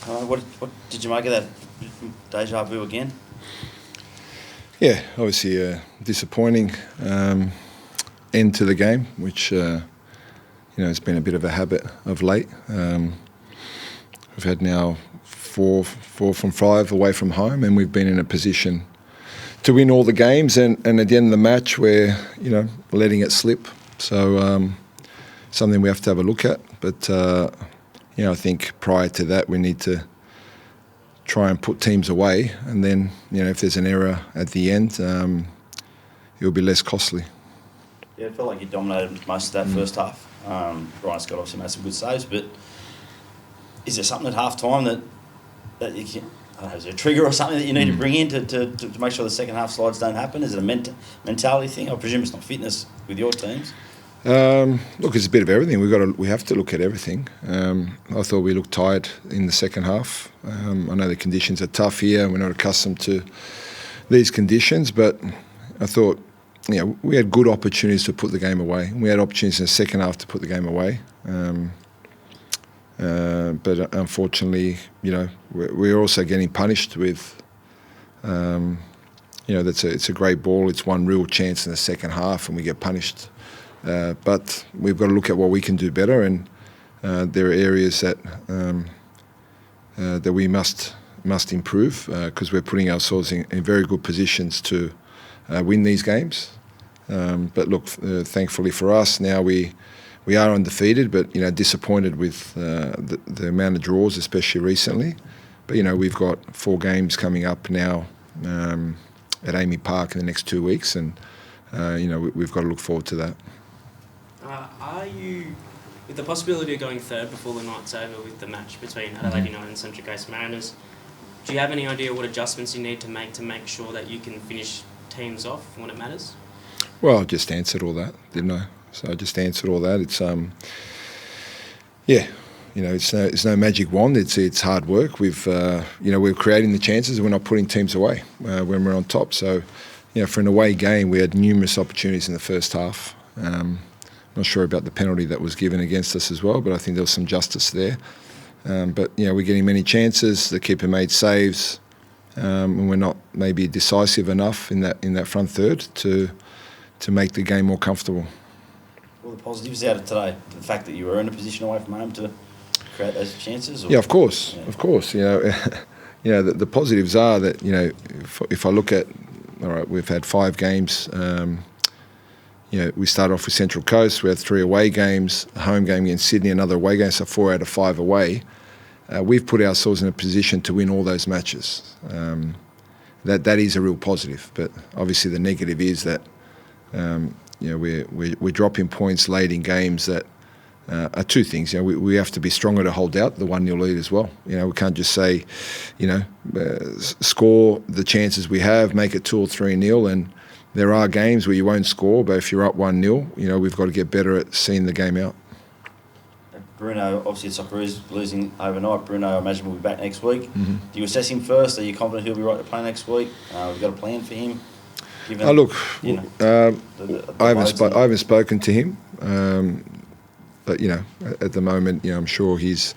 What did you make of that deja vu again? Yeah, obviously a disappointing end to the game, which has been a bit of a habit of late. We've had now four from five away from home, and we've been in a position to win all the games. And at the end of the match, we're letting it slip. So something we have to have a look at. But I think prior to that, we need to try and put teams away, and then if there's an error at the end, it'll be less costly. Yeah, it felt like you dominated most of that first half. Ryan Scott obviously made some good saves, but is there something at half time that you can, I don't know, is there a trigger or something that you need to bring in to make sure the second half slides don't happen? Is it a mentality thing? I presume it's not fitness with your teams. Look, it's a bit of everything. We have to look at everything. I thought we looked tired in the second half. I know the conditions are tough here. We're not accustomed to these conditions, but I thought we had good opportunities to put the game away. We had opportunities in the second half to put the game away. But unfortunately, we're also getting punished with. It's a great ball. It's one real chance in the second half, and we get punished. But we've got to look at what we can do better, and there are areas that we must improve because we're putting ourselves in very good positions to win these games. But look, thankfully for us, now we are undefeated, but disappointed with the amount of draws, especially recently. But we've got 4 games coming up now at Amy Park in the next 2 weeks, and we've got to look forward to that. Are you, with the possibility of going third before the night's over with the match between Adelaide United and Central Coast Mariners, do you have any idea what adjustments you need to make sure that you can finish teams off when it matters? Well, I just answered all that, didn't I? So I just answered all that. It's it's no magic wand. It's hard work. We're creating the chances, and we're not putting teams away when we're on top. So, for an away game, we had numerous opportunities in the first half. Not sure about the penalty that was given against us as well, but I think there was some justice there. But we're getting many chances. The keeper made saves, and we're not maybe decisive enough in that front third to make the game more comfortable. Well, the positives out of today, the fact that you were in a position away from home to create those chances. Or? Yeah, of course. The positives are that if I look at, all right, we've had 5 games. We started off with Central Coast. We had 3 away games, a home game against Sydney, another away game, so 4 out of 5 away. We've put ourselves in a position to win all those matches. That is a real positive, but obviously the negative is that we're dropping points late in games that are 2 things. We have to be stronger to hold out the 1-0 lead as well. We can't just say, score the chances we have, make it 2 or 3-0, and there are games where you won't score, but if you're up 1-0, we've got to get better at seeing the game out. Bruno, obviously Socceroos losing overnight. Bruno, I imagine, will be back next week. Mm-hmm. Do you assess him first? Are you confident he'll be right to play next week? We've got a plan for him? I haven't spoken to him, but at the moment, I'm sure he's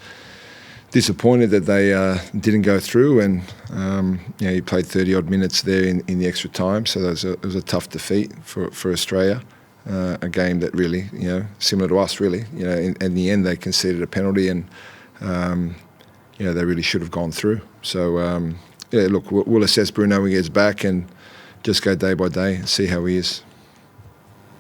disappointed that they didn't go through, and he played 30-odd minutes there in the extra time, so it was a tough defeat for Australia. A game that really, similar to us, really. In the end, they conceded a penalty, and they really should have gone through. So, look, we'll assess Bruno when he gets back and just go day by day and see how he is.